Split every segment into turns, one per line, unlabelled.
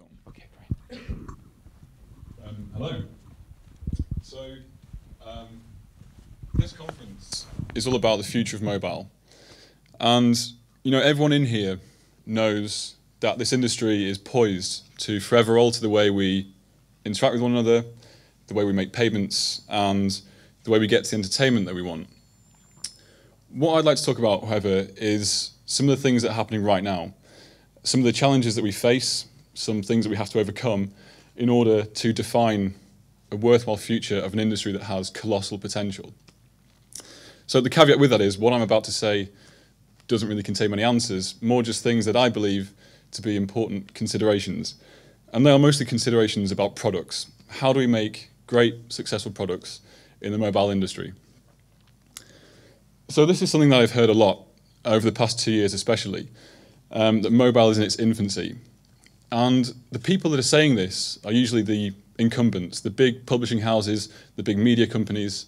on. Okay, great. Hello. So, this conference is all about the future of mobile. And, everyone in here knows that this industry is poised to forever alter the way we interact with one another, the way we make payments, and the way we get to the entertainment that we want. What I'd like to talk about, however, is some of the things that are happening right now, some of the challenges that we face, some things that we have to overcome in order to define a worthwhile future of an industry that has colossal potential. So the caveat with that is what I'm about to say doesn't really contain many answers, more just things that I believe to be important considerations. And they are mostly considerations about products. How do we make great, successful products in the mobile industry? So this is something that I've heard a lot over the past 2 years especially, that mobile is in its infancy. And the people that are saying this are usually the incumbents, the big publishing houses, the big media companies,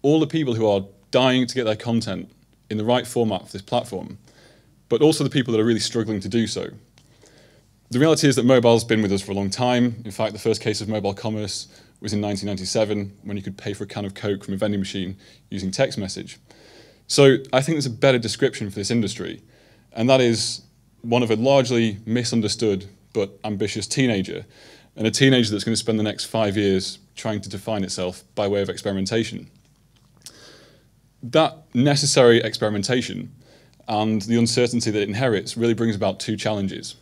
all the people who are dying to get their content in the right format for this platform, but also the people that are really struggling to do so. The reality is that mobile's been with us for a long time. In fact, the first case of mobile commerce was in 1997, when you could pay for a can of Coke from a vending machine using text message. So I think there's a better description for this industry, and that is one of a largely misunderstood but ambitious teenager, and a teenager that's going to spend the next 5 years trying to define itself by way of experimentation. That necessary experimentation and the uncertainty that it inherits really brings about two challenges.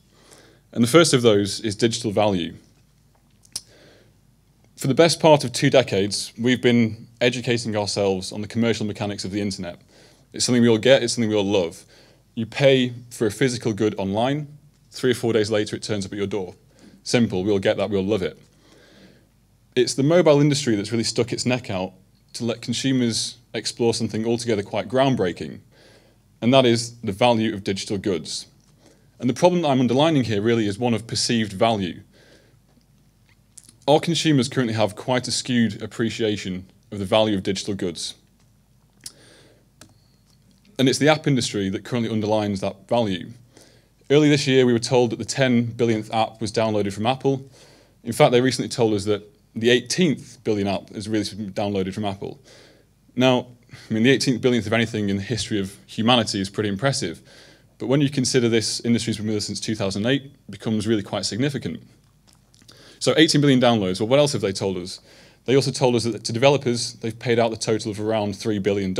And the first of those is digital value. For the best part of 2 decades, we've been educating ourselves on the commercial mechanics of the internet. It's something we all get, it's something we all love. You pay for a physical good online, 3 or 4 days later it turns up at your door. Simple, we all get that, we all love it. It's the mobile industry that's really stuck its neck out to let consumers explore something altogether quite groundbreaking, and that is the value of digital goods. And the problem that I'm underlining here really is one of perceived value. Our consumers currently have quite a skewed appreciation of the value of digital goods. And it's the app industry that currently underlines that value. Early this year, we were told that the 10 billionth app was downloaded from Apple. In fact, they recently told us that the 18th billion app is really downloaded from Apple. Now, the 18th billionth of anything in the history of humanity is pretty impressive. But when you consider this industry's been with us since 2008, it becomes really quite significant. So 18 billion downloads, well, what else have they told us? They also told us that to developers, they've paid out the total of around $3 billion.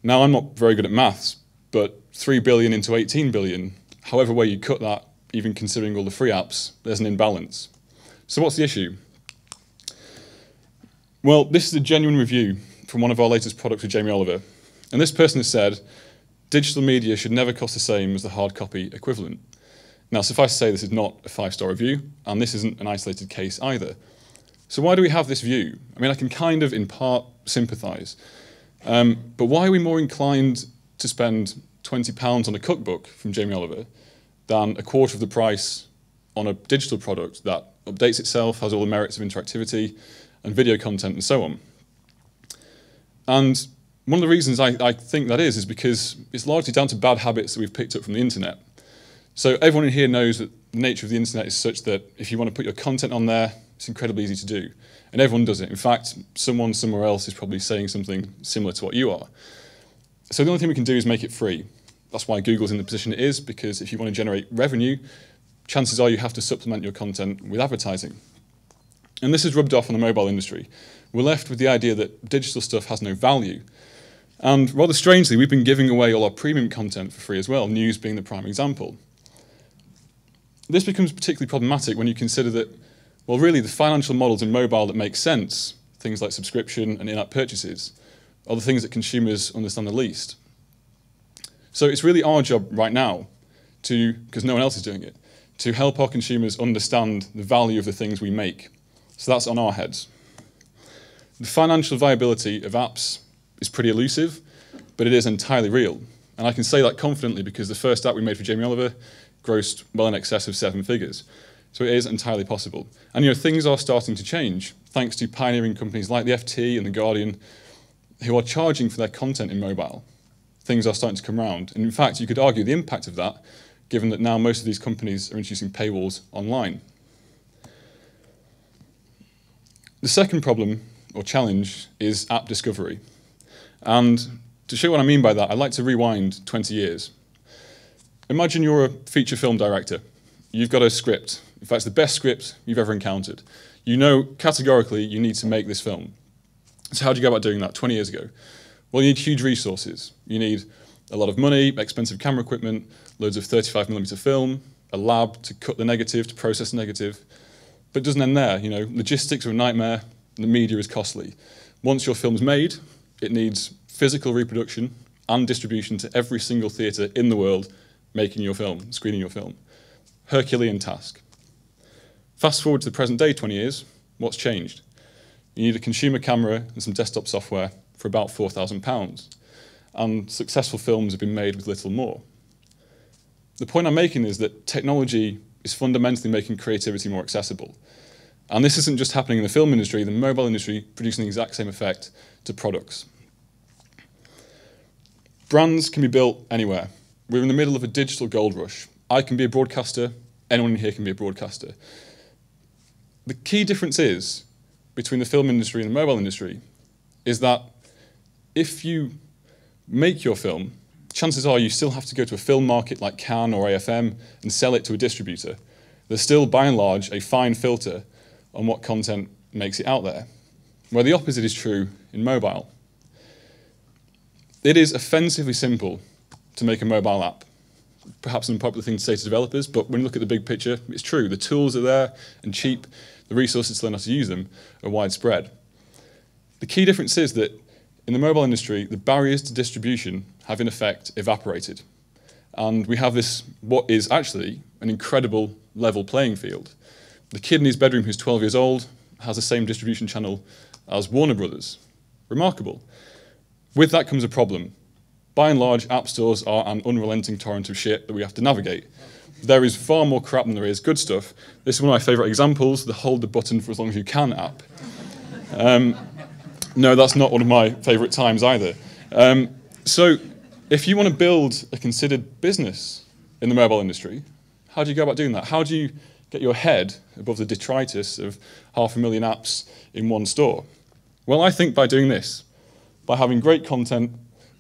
Now, I'm not very good at maths, but 3 billion into 18 billion, however way you cut that, even considering all the free apps, there's an imbalance. So what's the issue? Well, this is a genuine review from one of our latest products with Jamie Oliver. And this person has said, digital media should never cost the same as the hard copy equivalent. Now, suffice to say, this is not a 5-star review, and this isn't an isolated case either. So why do we have this view? I can kind of, in part, sympathise. But why are we more inclined to spend £20 on a cookbook from Jamie Oliver than a quarter of the price on a digital product that updates itself, has all the merits of interactivity and video content and so on? And one of the reasons I think that is because it's largely down to bad habits that we've picked up from the internet. So everyone in here knows that the nature of the internet is such that if you want to put your content on there, it's incredibly easy to do. And everyone does it. In fact, someone somewhere else is probably saying something similar to what you are. So the only thing we can do is make it free. That's why Google's in the position it is, because if you want to generate revenue, chances are you have to supplement your content with advertising. And this is rubbed off on the mobile industry. We're left with the idea that digital stuff has no value. And rather strangely, we've been giving away all our premium content for free as well, news being the prime example. This becomes particularly problematic when you consider that, well, really the financial models in mobile that make sense, things like subscription and in-app purchases, are the things that consumers understand the least. So it's really our job right now, because no one else is doing it, to help our consumers understand the value of the things we make. So that's on our heads. The financial viability of apps is pretty elusive, but it is entirely real. And I can say that confidently because the first app we made for Jamie Oliver grossed well in excess of 7 figures. So it is entirely possible. And things are starting to change, thanks to pioneering companies like the FT and The Guardian, who are charging for their content in mobile. Things are starting to come around. And in fact, you could argue the impact of that given that now most of these companies are introducing paywalls online. The second problem, or challenge, is app discovery. And to show what I mean by that, I'd like to rewind 20 years. Imagine you're a feature film director. You've got a script. In fact, it's the best script you've ever encountered. You know categorically you need to make this film. So how do you go about doing that 20 years ago? Well, you need huge resources. You need a lot of money, expensive camera equipment, loads of 35mm film, a lab to cut the negative, to process the negative. But it doesn't end there. You know, logistics are a nightmare, and the media is costly. Once your film's made, it needs physical reproduction and distribution to every single theatre in the world making your film, screening your film. Herculean task. Fast forward to the present day 20 years, what's changed? You need a consumer camera and some desktop software for about £4,000. And successful films have been made with little more. The point I'm making is that technology is fundamentally making creativity more accessible. And this isn't just happening in the film industry, the mobile industry producing the exact same effect to products. Brands can be built anywhere. We're in the middle of a digital gold rush. I can be a broadcaster, anyone in here can be a broadcaster. The key difference is, between the film industry and the mobile industry, is that if you make your film, chances are you still have to go to a film market like Cannes or AFM and sell it to a distributor. There's still, by and large, a fine filter on what content makes it out there, where the opposite is true in mobile. It is offensively simple to make a mobile app. Perhaps an unpopular thing to say to developers, but when you look at the big picture, it's true. The tools are there and cheap. The resources to learn how to use them are widespread. The key difference is that in the mobile industry, the barriers to distribution have in effect evaporated. And we have this, what is actually an incredible level playing field. The kid in his bedroom who's 12 years old has the same distribution channel as Warner Brothers. Remarkable. With that comes a problem. By and large, app stores are an unrelenting torrent of shit that we have to navigate. There is far more crap than there is good stuff. This is one of my favourite examples, the hold the button for as long as you can app. No, that's not one of my favourite times either. So if you want to build a considered business in the mobile industry, how do you go about doing that? How do you get your head above the detritus of 500,000 apps in one store? Well, I think by doing this, by having great content,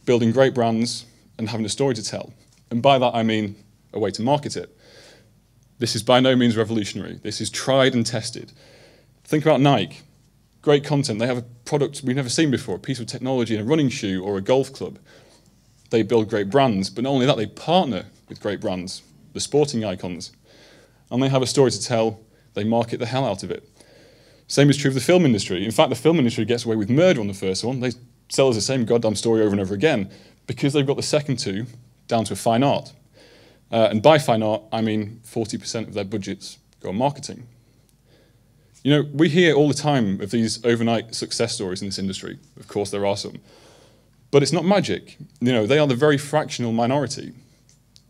building great brands, and having a story to tell. And by that I mean a way to market it. This is by no means revolutionary. This is tried and tested. Think about Nike. Great content. They have a product we've never seen before, a piece of technology in a running shoe or a golf club. They build great brands, but not only that, they partner with great brands, the sporting icons. And they have a story to tell. They market the hell out of it. Same is true of the film industry. In fact, the film industry gets away with murder on the first one. They sell us the same goddamn story over and over again because they've got the second two down to a fine art. And by fine art, I mean 40% of their budgets go on marketing. You know, we hear all the time of these overnight success stories in this industry. Of course, there are some. But it's not magic. You know, they are the very fractional minority.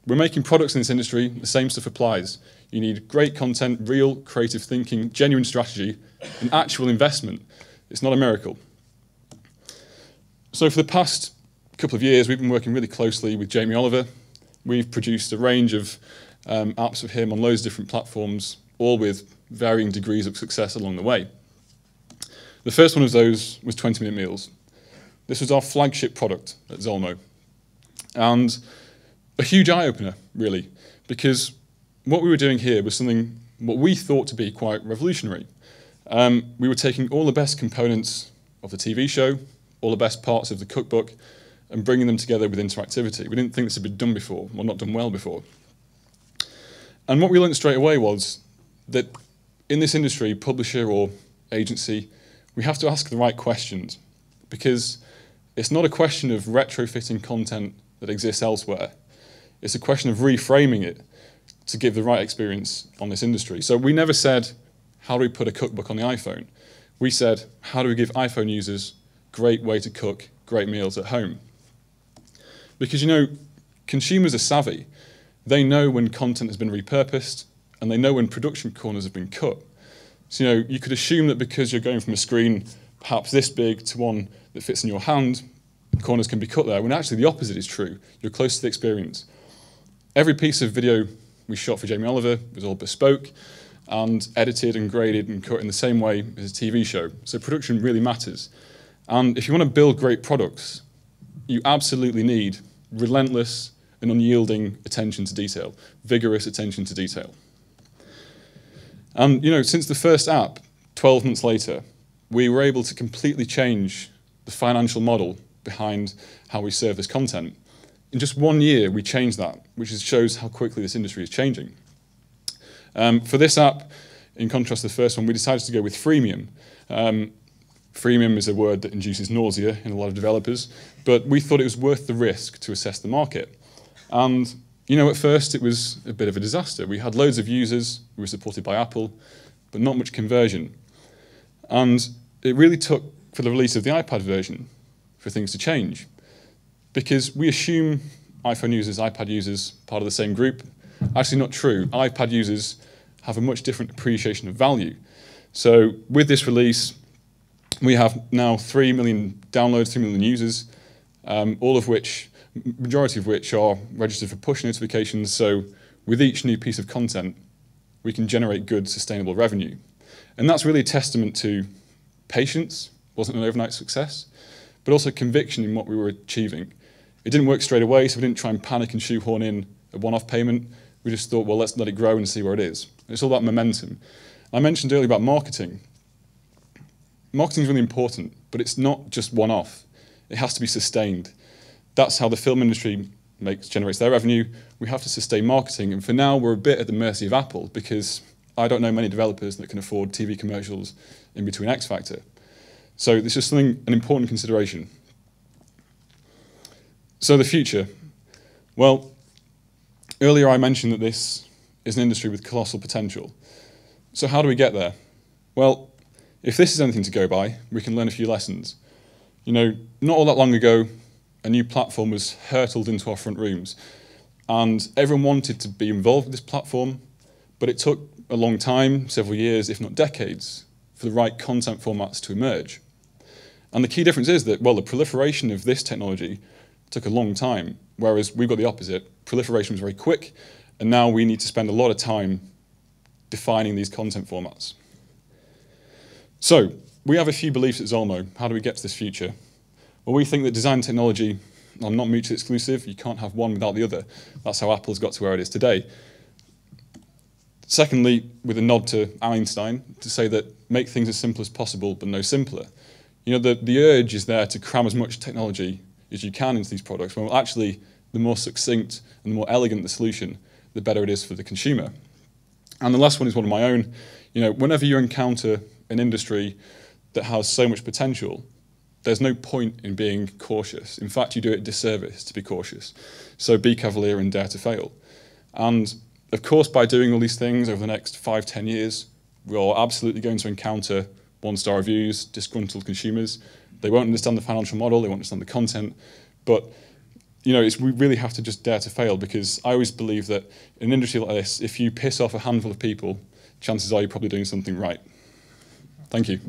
We're making products in this industry, the same stuff applies. You need great content, real creative thinking, genuine strategy, and actual investment. It's not a miracle. So for the past couple of years, we've been working really closely with Jamie Oliver. We've produced a range of apps for him on loads of different platforms, all with varying degrees of success along the way. The first one of those was 20-minute meals. This was our flagship product at Zolmo. And a huge eye-opener, really, because what we were doing here was something what we thought to be quite revolutionary. We were taking all the best components of the TV show, all the best parts of the cookbook, and bringing them together with interactivity. We didn't think this had been done before, or not done well before. And what we learned straight away was that in this industry, publisher or agency, we have to ask the right questions, because it's not a question of retrofitting content that exists elsewhere. It's a question of reframing it to give the right experience on this industry. So we never said, how do we put a cookbook on the iPhone? We said, how do we give iPhone users a great way to cook great meals at home? Because, you know, consumers are savvy. They know when content has been repurposed, and they know when production corners have been cut. So, you know, you could assume that because you're going from a screen perhaps this big to one that fits in your hand, corners can be cut there, when actually the opposite is true. You're close to the experience. every piece of video we shot for Jamie Oliver was all bespoke and edited and graded and cut in the same way as a TV show. So production really matters. And if you want to build great products, you absolutely need relentless and unyielding attention to detail, vigorous attention to detail. And since the first app, 12 months later, we were able to completely change the financial model behind how we serve this content. In just 1 year, we changed that, which shows how quickly this industry is changing. For this app, in contrast to the first one, we decided to go with freemium. Freemium is a word that induces nausea in a lot of developers, but we thought it was worth the risk to assess the market. And at first it was a bit of a disaster. We had loads of users, we were supported by Apple, but not much conversion. And it really took for the release of the iPad version for things to change, because we assume iPhone users, iPad users, part of the same group. Actually not true. iPad users have a much different appreciation of value. So with this release, we have now 3 million downloads, 3 million users, all of which, majority of which are registered for push notifications. So with each new piece of content, we can generate good, sustainable revenue. And that's really a testament to patience, wasn't an overnight success, but also conviction in what we were achieving. It didn't work straight away, so we didn't try and panic and shoehorn in a one-off payment. We just thought, well, let's let it grow and see where it is. It's all about momentum. I mentioned earlier about marketing. Marketing is really important, but it's not just one-off. It has to be sustained. That's how the film industry generates their revenue. We have to sustain marketing, and for now, we're a bit at the mercy of Apple, because I don't know many developers that can afford TV commercials in between X Factor. So this is an important consideration. So the future. Well, earlier I mentioned that this is an industry with colossal potential. So how do we get there? Well, if this is anything to go by, we can learn a few lessons. Not all that long ago, a new platform was hurtled into our front rooms, and everyone wanted to be involved with this platform, but it took a long time, several years, if not decades, for the right content formats to emerge. And the key difference is that, well, the proliferation of this technology took a long time, whereas we've got the opposite. Proliferation was very quick, and now we need to spend a lot of time defining these content formats. So, we have a few beliefs at Zolmo. How do we get to this future? Well, we think that design technology are not mutually exclusive. You can't have one without the other. That's how Apple's got to where it is today. Secondly, with a nod to Einstein, to say that make things as simple as possible, but no simpler. The urge is there to cram as much technology as you can into these products, when actually the more succinct and the more elegant the solution, the better it is for the consumer. And the last one is one of my own. Whenever you encounter an industry that has so much potential, there's no point in being cautious. In fact, you do it a disservice to be cautious. So be cavalier and dare to fail. And of course, by doing all these things over the next 5, 10 years, we're absolutely going to encounter one-star reviews, disgruntled consumers. They won't understand the financial model, they won't understand the content. But we really have to just dare to fail, because I always believe that in an industry like this, if you piss off a handful of people, chances are you're probably doing something right. Thank you.